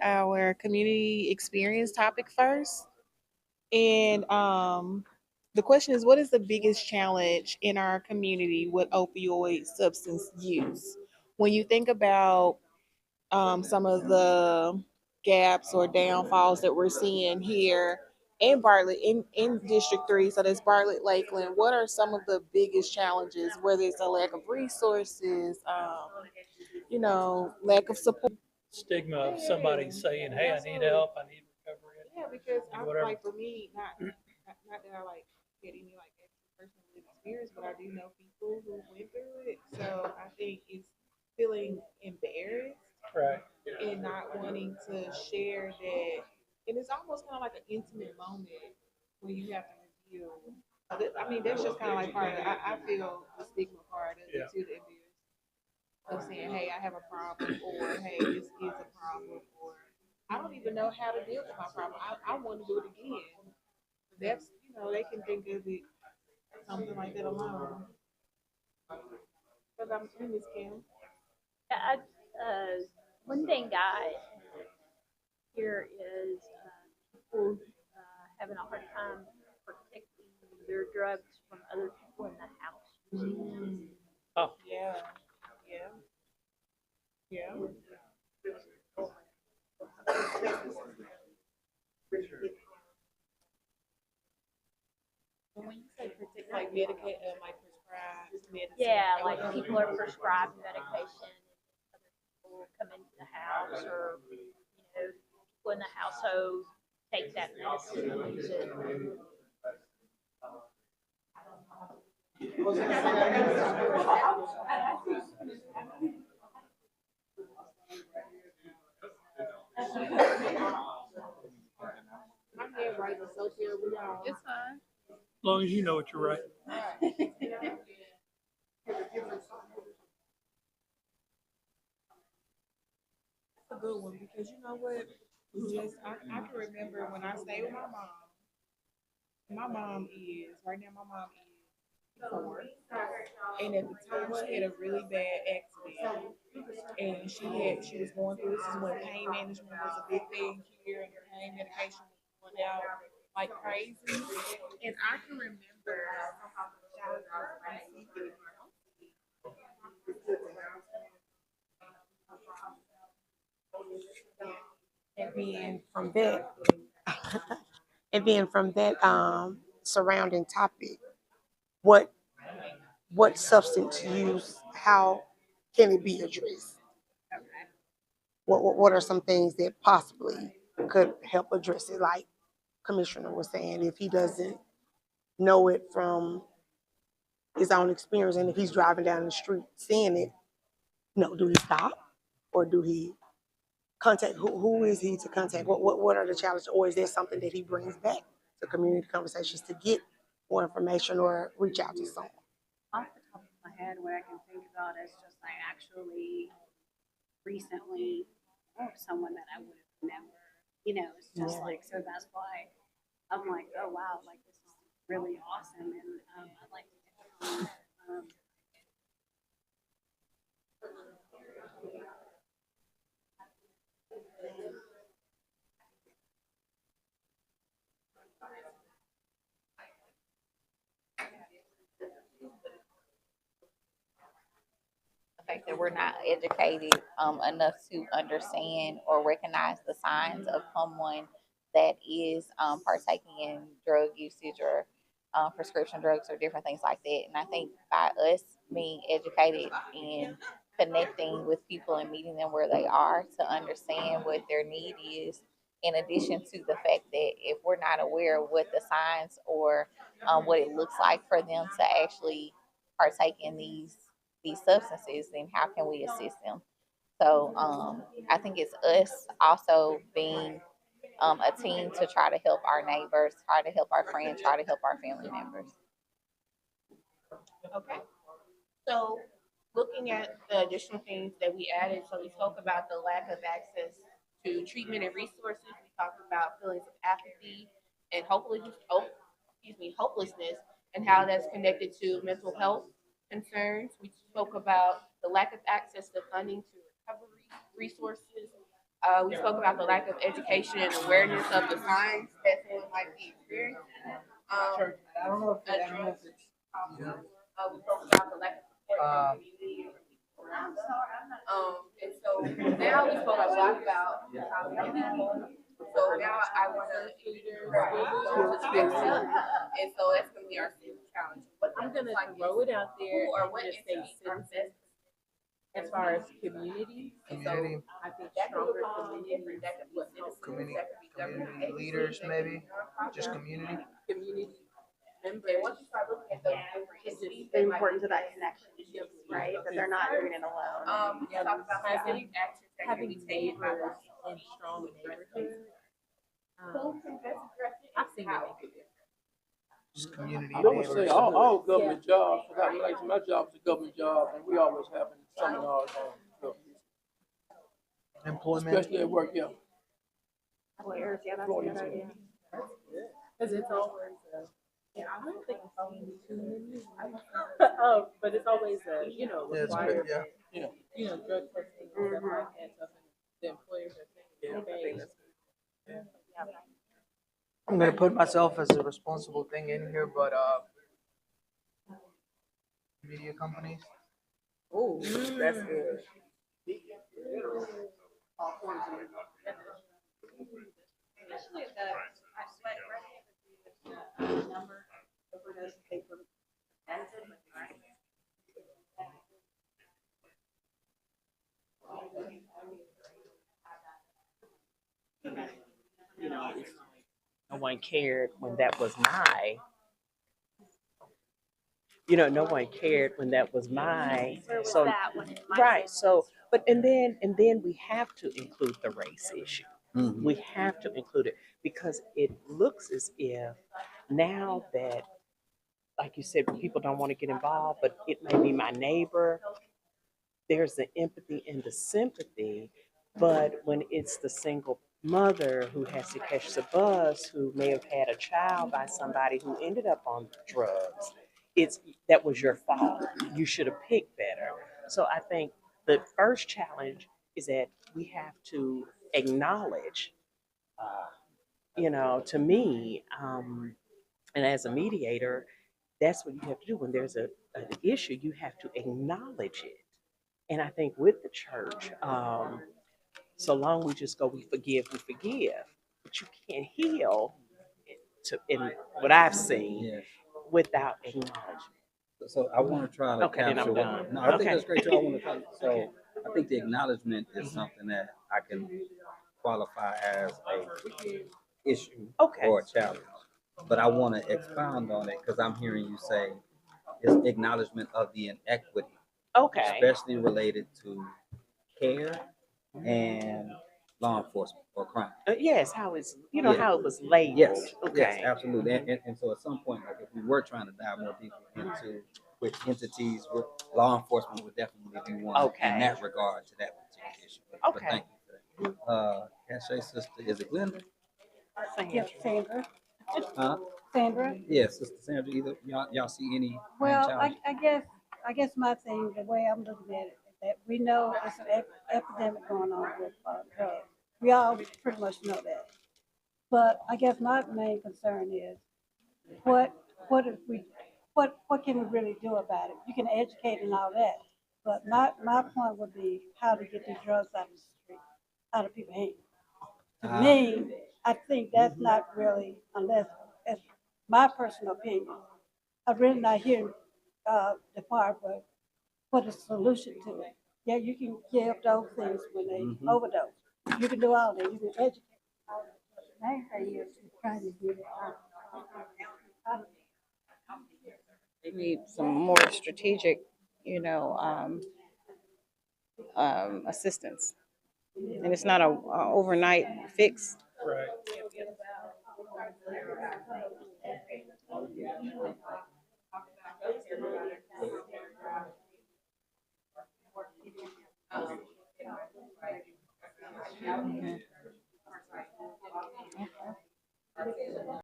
our community experience topic first. And the question is, what is the biggest challenge in our community with opioid substance use? When you think about some of the gaps or downfalls that we're seeing here in Bartlett, in District 3, so that's Bartlett Lakeland, what are some of the biggest challenges, whether it's a lack of resources, lack of support? Stigma of somebody saying, "Hey, I need help. I need recovery. Yeah, because I I need whatever." like for me, not that I like get any like extra personal lived experience, but I do know people who went through it. So I think it's feeling embarrassed Right. and not wanting to share that. And it's almost kind of like an intimate moment when you have to reveal. I mean, that's just kind of like part of it. I feel the stigma part of Yeah. it too, the embarrassment of saying, hey, I have a problem, or hey, this is a problem, or I don't even know how to deal with my problem. I want to do it again. That's, they can think of it something like that alone. Because I'm Miss Kim. Yeah, one thing I hear is people having a hard time protecting their drugs from other people in the house. Mm. Oh, Yeah, yeah, yeah. But when you say protect, like medicate, like prescribed medicine, Yeah, or like people are prescribed medication and other people come into the house or, people in the household take that medicine and use it. my head right is so terrible, y'all. It's fine. as long as you know what you're right. A good one because you know what? Just I can remember when I stayed with my mom. My mom is right now. My mom is 4, and at the time she had a really bad accident, and she was going through. This is when pain management was a big thing here, and the pain medication was going out like crazy. And I can remember And then from that, surrounding topic, what what substance use, how can it be addressed? What are some things that possibly could help address it? Like Commissioner was saying, if he doesn't know it from his own experience, and if he's driving down the street seeing it, do he stop or do he contact? Who is he to contact? What are the challenges, or is there something that he brings back to community conversations to get more information or reach out to someone? Off the top of my head, what I can think about is just I actually recently know someone that I would have never, it's just like, so that's why I'm like, oh wow, like this is really awesome. And I'd like to, um, The fact that we're not educated enough to understand or recognize the signs of someone that is partaking in drug usage or prescription drugs or different things like that. And I think by us being educated and connecting with people and meeting them where they are to understand what their need is, in addition to the fact that if we're not aware of what the signs or what it looks like for them to actually partake in these substances, then how can we assist them? So I think it's us also being a team to try to help our neighbors, try to help our friends, try to help our family members. Okay. So, looking at the additional things that we added, so we spoke about the lack of access to treatment and resources. We talked about feelings of apathy and hopelessness, and how that's connected to mental health concerns. We spoke about the lack of access to funding to recovery resources, We spoke about the lack of education and awareness of the signs that someone might be experiencing. I don't know if We spoke about the lack of protection in the community. And so now we spoke a lot about how young people. So now I want to and so that's going to be our student challenge. I'm gonna throw it out there Who or and what just say entities are citizens best as far as community. community, I think that could look stronger different. communities That could be would help citizens, community, that could be government community agencies, leaders, that could maybe be nonprofits. just community. community And members. once you start looking at those different It's entities, just they The might importance be of that best connection, issues, right? That they're not doing it alone. We can talk about specific actions that can be Having taken by neighbors those. in strong neighborhoods. Who can best address it? I've seen it How? make a difference. Just community I always say neighbors. all government jobs, because I like my job is a government job, and we always have seminars on government, Employment. especially at work, yeah. Employers, yeah, that's a good idea. Cause it's always I don't think I've seen too many. But it's always Yeah, it's good, requirement, Yeah. drug testing and stuff like that, so the employers are saying, okay. I'm gonna put myself as a responsible thing in here, but media companies. Ooh, that's good. Especially if the, I sweat, right, number of those paper. No one cared when that was no one cared when that was my. Where was So that when it might right. have So but and then we have to include the race issue. We have to include it because it looks as if now that, like you said, people don't want to get involved, but it may be my neighbor. There's the empathy and the sympathy, but when it's the single mother who has to catch the bus, who may have had a child by somebody who ended up on drugs, it's that was your fault. You should have picked better. So I think the first challenge is that we have to acknowledge, to me, and as a mediator, that's what you have to do when there's an issue. You have to acknowledge it. And I think with the church, so long we just go, we forgive, but you can't heal in what I've seen Yeah. without acknowledgement. So I want to try to Okay, then I'm capture what, done. no, I think Okay. that's great too. I want to try. So Okay. I think the acknowledgement is something that I can qualify as a issue Okay. or a challenge. But I want to expound on it because I'm hearing you say it's acknowledgement of the inequity, Okay. especially related to care and law enforcement or crime. Yes, how it's, Yeah. how it was labeled. Yes, Okay. yes, absolutely. And so at some point, like if we were trying to dive more deeply into which entities, with law enforcement would definitely be one Okay. in that regard to that particular issue. But Okay. thank you for that. Cachet sister, is it Glenda? Sandra. Huh? Sandra. Yes, Sister Sandra. Either y'all see any Well, challenge? I guess my thing, the way I'm looking at it, is that we know there's an epidemic going on with drugs. We all pretty much know that. But I guess my main concern is what if we, what can we really do about it? You can educate and all that, but my point would be how to get these drugs out of the street, out of people's hands. To me, I think that's not really, unless, that's my personal opinion. I'm really not here the part, but what is the solution to it? Yeah, you can give those things when they overdose. You can do all that. You can educate. Main thing is trying to get it out. They need some more strategic, assistance. And it's not a overnight fix. Right.